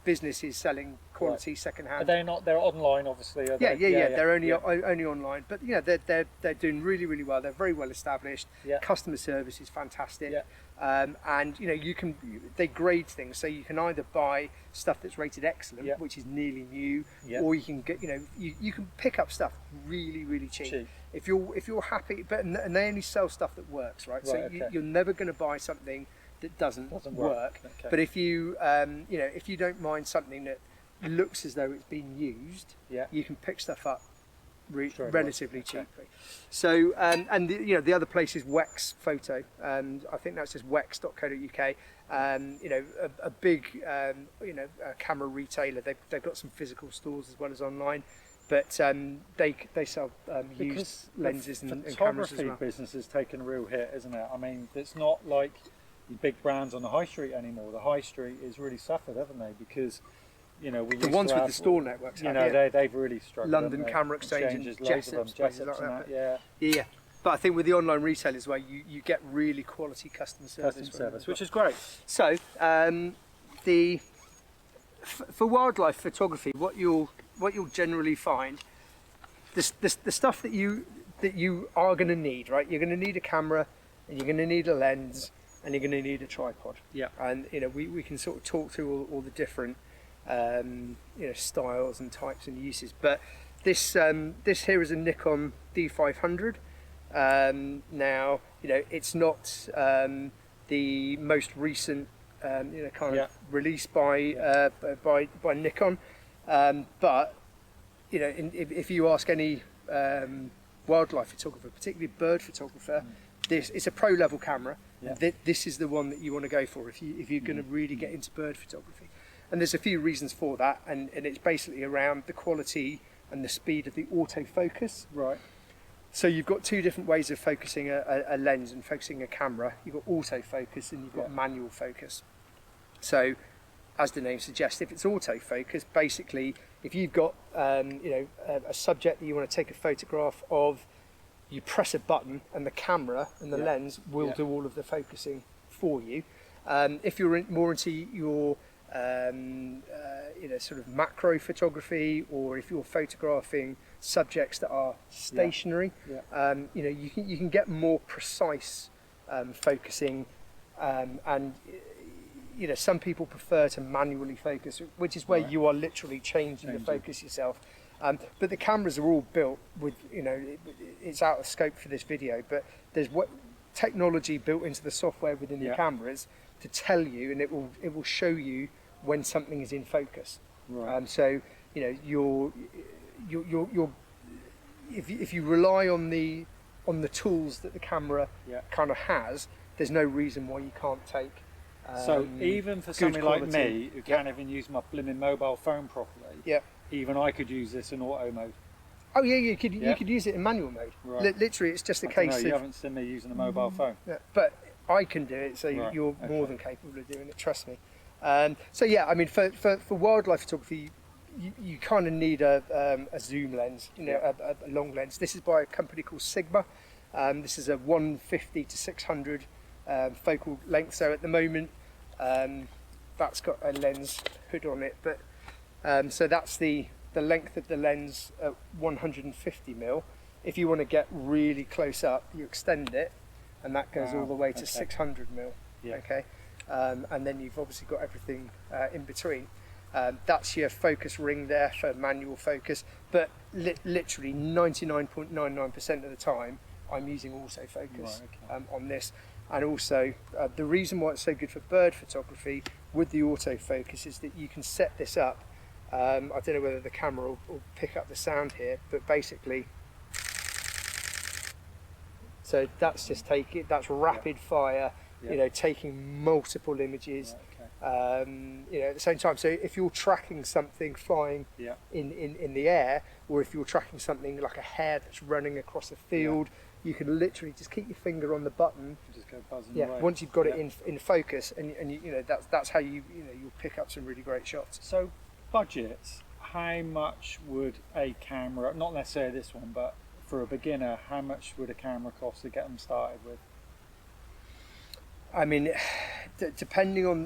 business is selling quality second hand. Are they not? They're online, obviously. Are they? They're only online, but you know, they're doing really well. They're very well established. Customer service is fantastic. And you know, they grade things, so you can either buy stuff that's rated excellent, which is nearly new, or you can get, you know, you can pick up stuff really cheap. If you're happy, and they only sell stuff that works, right? So you're never going to buy something that doesn't Doesn't work. Okay. But if you you know, if you don't mind something that looks as though it's been used, Yeah. you can pick stuff up Straight away. relatively Okay. cheaply. So and you know, the other place is Wex Photo, and I think that's just wex.co.uk. You know, a big you know, camera retailer. They've got some physical stores as well as online, but they sell used Because lenses the and cameras as photography well. business has taken a real hit, isn't it? I mean, it's not like the big brands on the high street anymore. The high street has really suffered, haven't they? Because, you know, we The used ones to with have, the store networks, you know, they've really struggled. London haven't they? Camera Exchange and Exchanges, loads of them, Jessop's, places Jessop's like and that. that, yeah. Yeah. But I think with the online retailers, where you get really quality customer service, Customer from them service, as well. which is great. So for wildlife photography, what you'll generally find, the stuff that you are going to need, right? You're going to need a camera, and you're going to need a lens, and you're going to need a tripod. Yeah. And you know, we can sort of talk through all the different you know, styles and types and uses. But this here is a Nikon D500. Now, you know, it's not the most recent you know, kind of released by Nikon, but you know, if you ask any wildlife photographer, particularly bird photographer, it's a pro level camera. Yeah. This is the one that you want to go for if you're going to really get into bird photography. And there's a few reasons for that, and it's basically around the quality and the speed of the autofocus. Right. So you've got two different ways of focusing a lens and focusing a camera. You've got autofocus and you've got manual focus. So, as the name suggests, if it's autofocus, basically, if you've got you know, a subject that you want to take a photograph of, you press a button and the camera and the lens will do all of the focusing for you. If you're more into your you know, sort of macro photography, or if you're photographing subjects that are stationary, you know, you can get more precise focusing, and you know, some people prefer to manually focus, which is where you are literally changing the focus yourself. But the cameras are all built with, you know, it's out of scope for this video, but there's what technology built into the software within the cameras to tell you, and it will show you when something is in focus. Right. So you know, you're if you rely on the tools that the camera kind of has, there's no reason why you can't take. So even for somebody like quality. me who can't even use my blimmin' mobile phone properly, even I could use this in auto mode. Oh yeah, you could use it in manual mode. Right. Literally, it's just a I don't know, case you of. haven't seen me using a mobile phone. Yeah, but I can do it, so Right, you're more than capable of doing it. Trust me. So yeah, I mean, for wildlife photography, you kind of need a zoom lens, you know, a long lens. This is by a company called Sigma. This is a 150 to 600 focal length. So at the moment, that's got a lens hood on it, but so that's the length of the lens at 150 mil. If you want to get really close up, you extend it, and that goes all the way to 600 mil. Yeah. Okay, and then you've obviously got everything in between. That's your focus ring there for manual focus, but literally 99.99% of the time I'm using autofocus on this. And also the reason why it's so good for bird photography with the autofocus is that you can set this up. I don't know whether the camera will pick up the sound here, but basically, so that's just that's rapid fire, you know, taking multiple images, you know, at the same time. So if you're tracking something flying in the air, or if you're tracking something like a hare that's running across a field, you can literally just keep your finger on the button. Just go buzzing away. Once you've got it in focus, and you know, that's how you'll pick up some really great shots. So budgets, how much would a camera, not necessarily this one, but for a beginner, how much would a camera cost to get them started with? I mean, depending on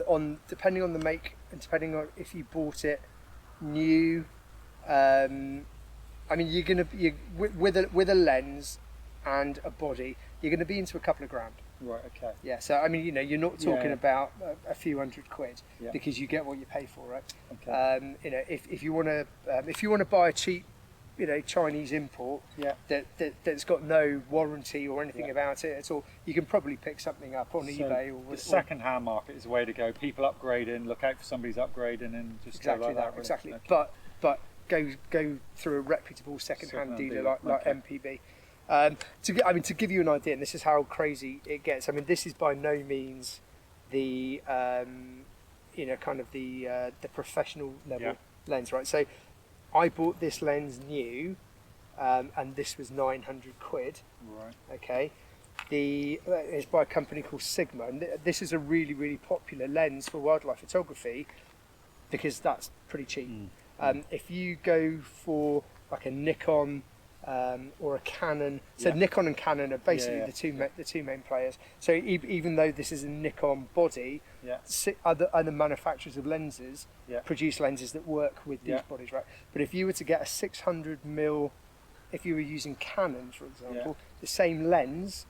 the make, and depending on if you bought it new, I mean, with a lens and a body, you're going to be into a couple of grand. Right. Okay. Yeah. So I mean, you know, you're not talking about a few £100 because you get what you pay for, right? Okay. You know, if you want to buy a cheap Chinese import Yeah. that's got no warranty or anything about it at all, you can probably pick something up on eBay or the second-hand market is the way to go. People upgrading, look out for somebody's upgrading, and just exactly go like that. Really. exactly. Okay. But go through a reputable second-hand dealer like okay. MPB. To give you an idea, and this is how crazy it gets. I mean, this is by no means the kind of the professional level lens, right? So I bought this lens new, and this was 900 quid. Right. Okay. It's by a company called Sigma, and this is a really, really popular lens for wildlife photography because that's pretty cheap. If you go for like a Nikon or a Canon, so Nikon and Canon are basically the two main players. So even though this is a Nikon body, other manufacturers of lenses produce lenses that work with these bodies, right? But if you were to get a 600mm, if you were using Canon, for example, the same lens,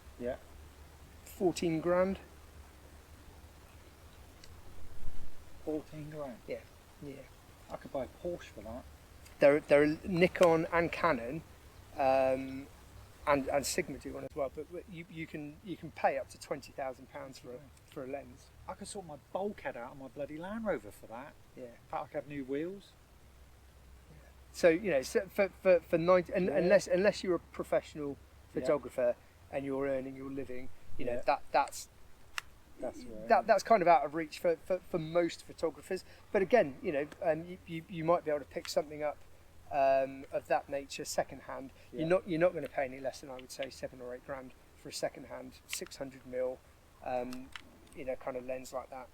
14 grand. 14 grand. Yeah. I could buy a Porsche for that. There are Nikon and Canon, and Sigma do one as well. But you can pay up to £20,000 for a lens. I could sort my bulkhead out on my bloody Land Rover for that. Yeah. I could have new wheels. So for 90, unless you're a professional photographer and you're earning your living, that's kind of out of reach for most photographers. But again, you might be able to pick something up of that nature second hand. You're not going to pay any less than, I would say, 7 or 8 grand for a second hand 600mm kind of lens like that.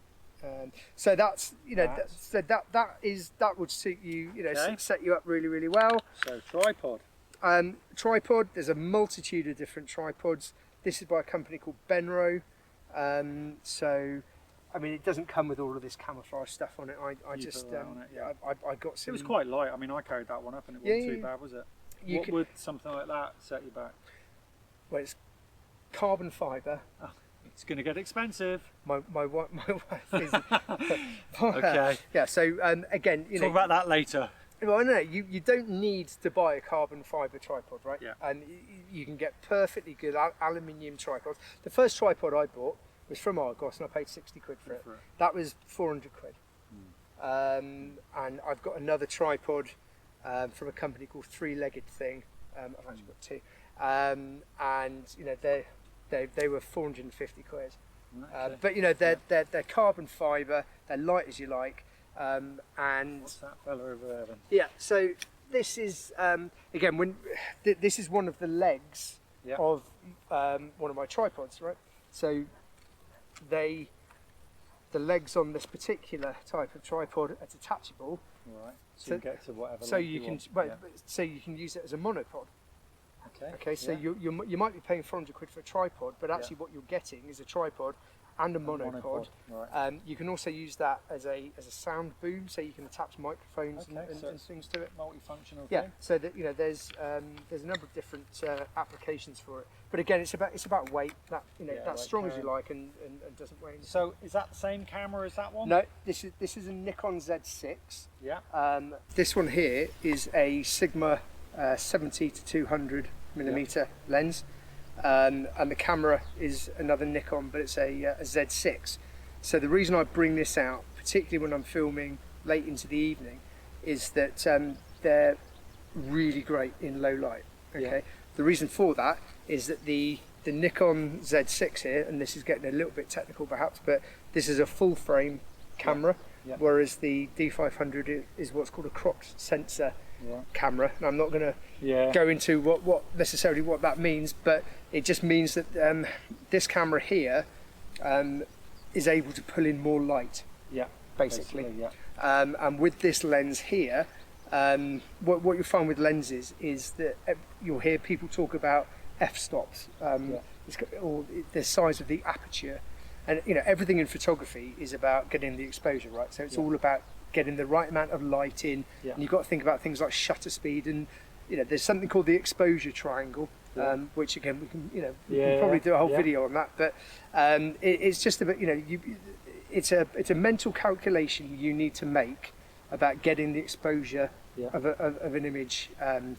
So that's that would suit you, set you up really, really well. So tripod. Tripod. There's a multitude of different tripods. This is by a company called Benro. So, I mean, it doesn't come with all of this camouflage stuff on it. I got some. It was quite light. I mean, I carried that one up, and it wasn't too bad, was it? What would something like that set you back? Well, it's carbon fibre. Oh, it's going to get expensive. My wife is. Okay. Yeah. So again, talk about that later. Well, no, you don't need to buy a carbon fibre tripod, right? Yeah. And you can get perfectly good aluminium tripods. The first tripod I bought was from Argos, and I paid 60 quid for it. That was 400 quid. And I've got another tripod from a company called Three Legged Thing. I've actually got two, and they were 450 quid. Okay. But they're carbon fibre. They're light as you like. And what's that fella over there then? Yeah, so this is again this is one of the legs of one of my tripods, right? So the legs on this particular type of tripod are detachable. Right. So you can get to whatever. So you can so you can use it as a monopod. Okay. Okay. So you might be paying 400 quid for a tripod, but actually what you're getting is a tripod and a monopod. Right. You can also use that as a sound boom, so you can attach microphones and things to it. Multifunctional. Yeah. So that there's a number of different applications for it. But again, it's about weight. That that's strong as you like and doesn't weigh anything. So is that the same camera as that one? No, this is a Nikon Z6. Yeah. This one here is a Sigma 70 to 200mm lens. And the camera is another Nikon, but it's a Z6. So the reason I bring this out, particularly when I'm filming late into the evening, is that they're really great in low light. Okay. Yeah. The reason for that is that the Nikon Z6 here, and this is getting a little bit technical perhaps, but this is a full frame camera, whereas the D500 is what's called a cropped sensor camera. And I'm not going to go into what necessarily what that means, but it just means that this camera here is able to pull in more light. Yeah, basically. And with this lens here, what you'll find with lenses is that you'll hear people talk about f-stops, or the size of the aperture, and everything in photography is about getting the exposure right. So it's all about getting the right amount of light in, and you've got to think about things like shutter speed, and there's something called the exposure triangle, which again we can probably do a whole video on that, but it's just about it's a mental calculation you need to make about getting the exposure of an image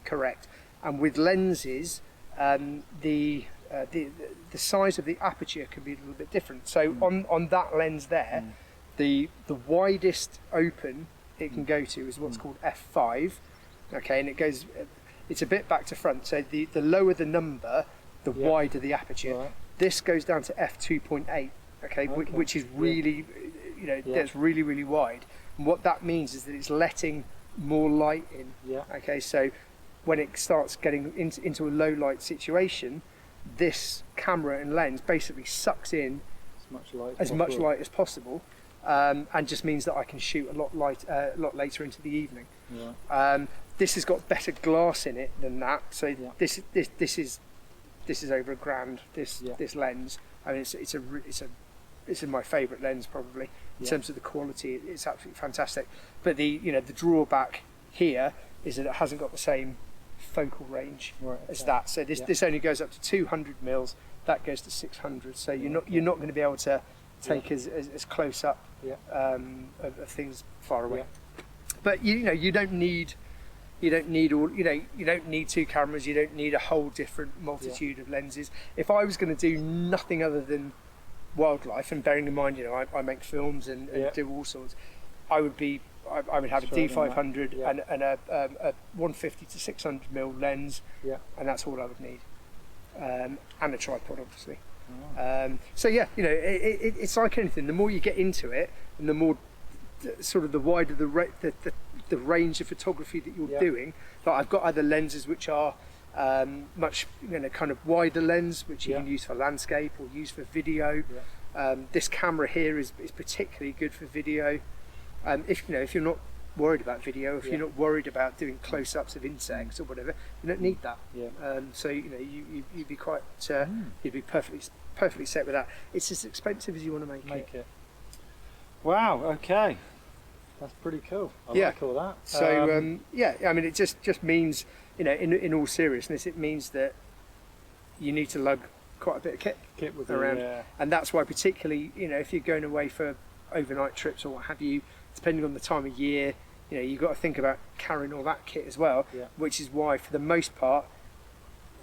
correct. And with lenses, the size of the aperture can be a little bit different. So on that lens there, the widest open it can go to is what's called f5. Okay, and it's a bit back to front. So the lower the number, the wider the aperture. Right. This goes down to f2.8. Okay, which is really, that's really, really wide. And what that means is that it's letting more light in. Yeah. Okay, so when it starts getting into a low light situation, this camera and lens basically sucks in as much light as possible, and just means that I can shoot a lot later into the evening. Yeah. This has got better glass in it than that. So this is over £1,000. This lens. I mean, it's my favourite lens probably in terms of the quality. It's absolutely fantastic. But the drawback here is that it hasn't got the same focal range as that. So this only goes up to 200 mils. That goes to 600. So you're not going to be able to take as close up of things far away. Yeah. But you don't need two cameras. You don't need a whole different multitude of lenses. If I was going to do nothing other than wildlife, and bearing in mind, I make films and do all sorts, I would have a D500 and a 150 to 600 mil lens, and that's all I would need, and a tripod, obviously. So it's like anything. The more you get into it, and the more sort of the wider the range of photography that you're doing. Like I've got other lenses which are much kind of wider lens, which you can use for landscape or use for video. This camera here is particularly good for video. If you're not worried about video, if you're not worried about doing close-ups of insects or whatever, you don't need that. So you'd be quite you'd be perfectly set with that. It's as expensive as you want to make it. Wow. Okay. That's pretty cool. I like all that. So I mean, it just means, in all seriousness, it means that you need to lug quite a bit of kit with around, and that's why, particularly, if you're going away for overnight trips or what have you, depending on the time of year, you've got to think about carrying all that kit as well. Which is why, for the most part,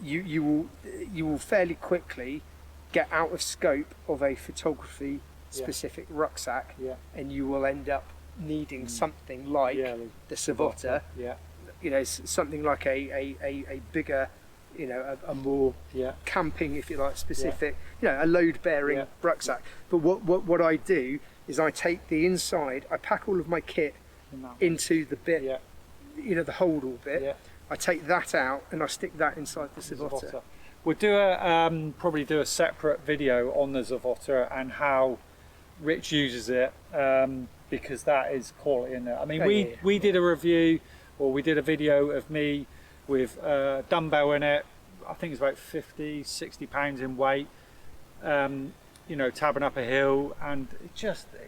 you will fairly quickly get out of scope of a photography specific rucksack, and you will end up needing something like the Savotta, something like a bigger, a more camping, if you like, specific, a load-bearing rucksack. But what I do is I take the inside, I pack all of my kit into the bit, the hold-all bit. I take that out and I stick that inside the Savotta. We'll do probably do a separate video on the Savotta and how Rich uses it. Because that is quality in there. I mean, we did a review, or we did a video of me with a dumbbell in it. I think it's about 50, 60 pounds in weight, tabbing up a hill, and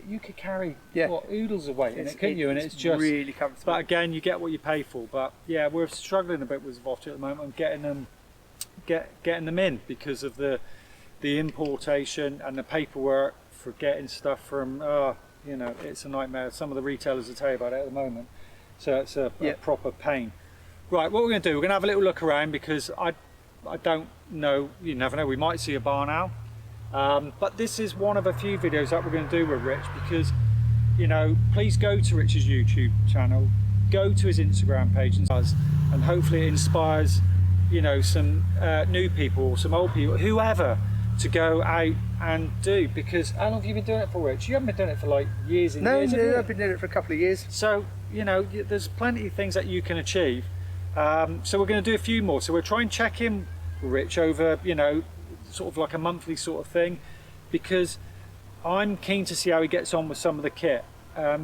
you could carry oodles of weight in it, couldn't you? And it's just really comfortable. But again, you get what you pay for. But yeah, we're struggling a bit with Savotta at the moment and getting them in because of the importation and the paperwork for getting stuff from. It's a nightmare. Some of the retailers will tell you about it at the moment. So it's a proper pain. Right, what we're going to do, we're going to have a little look around because I don't know, you never know, we might see a barn owl. But this is one of a few videos that we're going to do with Rich because, please go to Rich's YouTube channel, go to his Instagram page and hopefully it inspires, some new people, some old people, whoever, to go out and do, because how long have you been doing it for, Rich? You haven't been doing it for like years and years. No, I've been doing it for a couple of years. So, there's plenty of things that you can achieve. So we're going to do a few more. So we'll try and check in with Rich over, sort of like a monthly sort of thing, because I'm keen to see how he gets on with some of the kit.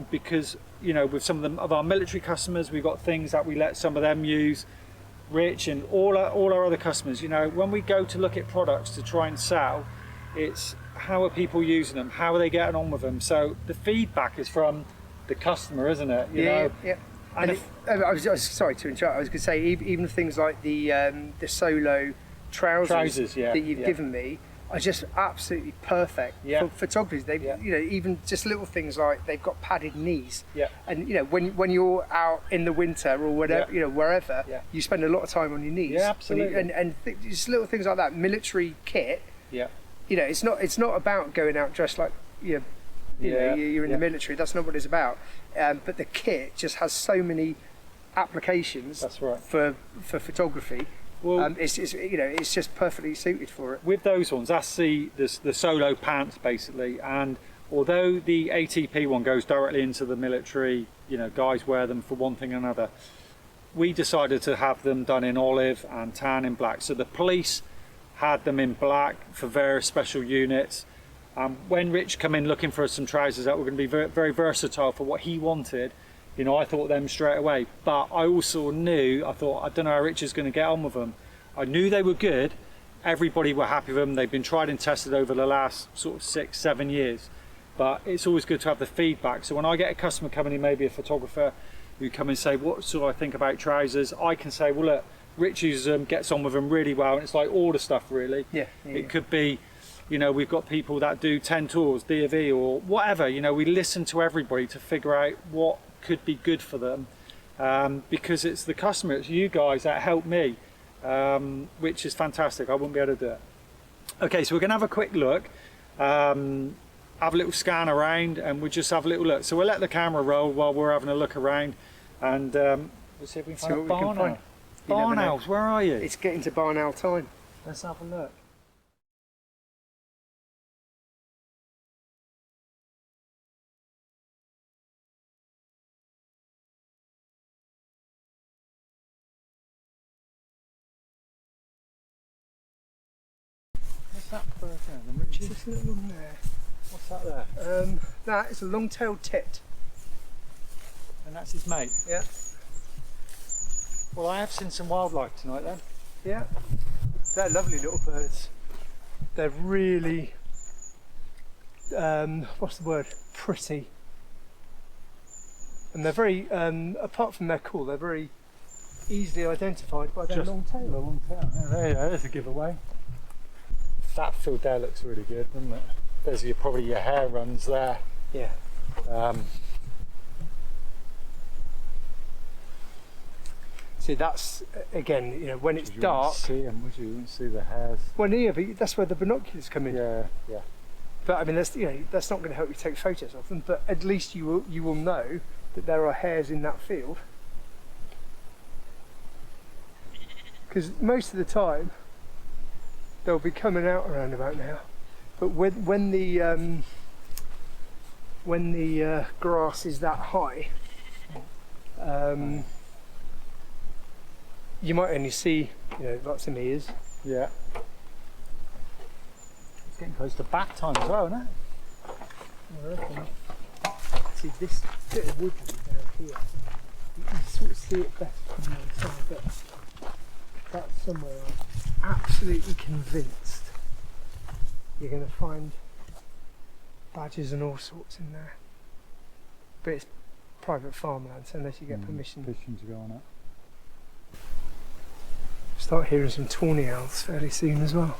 Because, with some of our military customers, we've got things that we let some of them use. Rich and all our other customers, when we go to look at products to try and sell, it's how are people using them, how are they getting on with them. So the feedback is from the customer, isn't it? Yeah. And I was sorry to interrupt. I was going to say even things like the solo trousers that you've given me. are just absolutely perfect for photographers. They, you know, even just little things like they've got padded knees. And you know, when you're out in the winter or whatever, you know, wherever, you spend a lot of time on your knees. Yeah, absolutely. Just little things like that. Military kit. You know, it's not about going out dressed like you're in the military. That's not what it's about. But the kit just has so many applications. That's right. For photography. Well, it's you know, it's just perfectly suited for it. With those ones, that's the solo pants basically, and although the ATP one goes directly into the military, you know, guys wear them for one thing or another, we decided to have them done in olive and tan in black. So the police had them in black for various special units. When Rich come in looking for some trousers that were going to be very, very versatile for what he wanted, you know, I thought them straight away, but I also knew, I don't know how Rich is going to get on with them. I knew they were good. Everybody were happy with them. They've been tried and tested over the last sort of 6-7 years, but it's always good to have the feedback. So when I get a customer coming in, maybe a photographer who come and say, what do I think about trousers? I can say, well, look, Rich uses them, gets on with them really well. And it's like all the stuff really. It could be, you know, we've got people that do 10 tours, D&V or whatever, you know, we listen to everybody to figure out what could be good for them, because it's the customer, it's you guys that help me, which is fantastic. I wouldn't be able to do it. Okay, so we're gonna have a quick look, have a little scan around, and we'll just have a little look. So we'll let the camera roll while we're having a look around, and we'll see if we can find a barn owl. Barn owls, where are you? It's getting to barn owl time. Let's have a look. What's that bird there, Richie? This little one there. What's that there? That is a long-tailed tit. And that's his mate? Yeah. Well, I have seen some wildlife tonight then. Yeah. They're lovely little birds. They're really, what's the word? Pretty. And they're very, apart from their call, they're very easily identified by their long tail. Long tail. Yeah, there you go, there's a giveaway. That field there looks really good, doesn't it? There's probably your hair runs there. Yeah. See, that's again, you know, when it's dark. See them, would you? You wouldn't see the hairs. Well, yeah, but that's where the binoculars come in. Yeah. But I mean, that's, you know, that's not going to help you take photos of them. But at least you will know that there are hares in that field. Because most of the time they'll be coming out around about now. But when the grass is that high, you might only see, you know, lots of ears. Yeah. It's getting close to back time as well, isn't it? I reckon. See this bit of woodland down here, you can sort of see it better from the other side, but that's somewhere I'm absolutely convinced you're going to find badgers and all sorts in there. But it's private farmland, so unless you get permission to go on it. Start hearing some tawny owls fairly soon as well.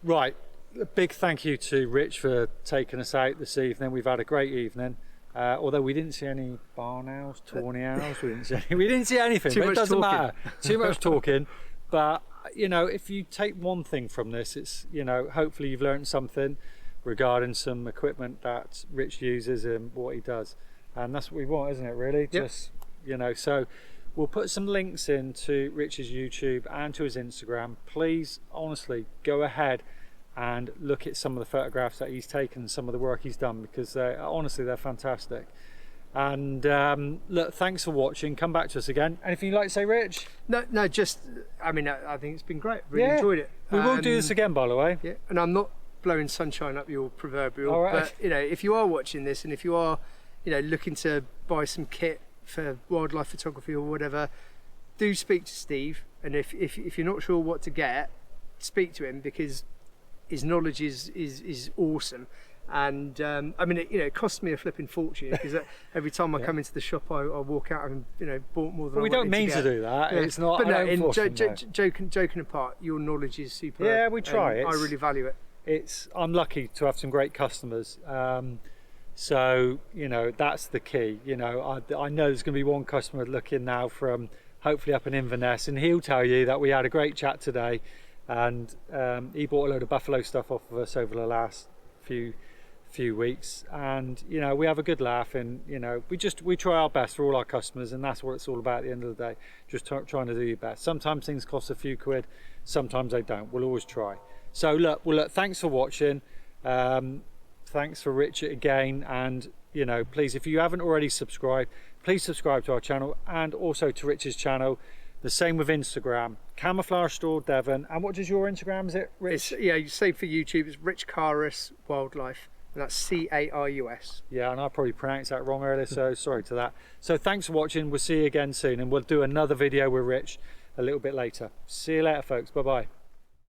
Right, a big thank you to Rich for taking us out this evening. We've had a great evening. Although we didn't see any barn owls, tawny owls, we didn't see anything. Too but much it doesn't talking. matter. Too much talking. But you know, if you take one thing from this, it's, you know, hopefully you've learned something regarding some equipment that Rich uses and what he does, and that's what we want, isn't it? Really, just, you know. So we'll put some links into Rich's YouTube and to his Instagram. Please, honestly, go ahead and look at some of the photographs that he's taken, some of the work he's done, because honestly, they're fantastic. And look, thanks for watching. Come back to us again. Anything you'd like to say, Rich? No, just, I mean, I think it's been great. Really enjoyed it. We will do this again, by the way. Yeah, and I'm not blowing sunshine up your proverbial, right. But you know, if you are watching this and if you are, you know, looking to buy some kit for wildlife photography or whatever, do speak to Steve. And if you're not sure what to get, speak to him, because his knowledge is awesome. And I mean, it costs me a flipping fortune because every time I come into the shop, I walk out and bought more than. Well, we don't mean to do that. It's not. But I no, don't force them, joking apart, your knowledge is superb. Yeah, we try. I really value it. I'm lucky to have some great customers. So that's the key. I know there's going to be one customer looking now from hopefully up in Inverness, and he'll tell you that we had a great chat today, and he bought a load of buffalo stuff off of us over the last few weeks, and we have a good laugh, and we try our best for all our customers, and that's what it's all about at the end of the day, just trying to do your best. Sometimes things cost a few quid, sometimes they don't. We'll always try. So look, thanks for watching. Thanks for Richard again, and please, if you haven't already subscribed, please subscribe to our channel and also to Rich's channel. The same with Instagram, Camouflage Store Devon. And what is your Instagram? Is it Rich? You say for YouTube, it's Rich Carus Wildlife, and that's Carus. Yeah, and I probably pronounced that wrong earlier, so sorry to that. So thanks for watching. We'll see you again soon, and we'll do another video with Rich a little bit later. See you later, folks. Bye bye.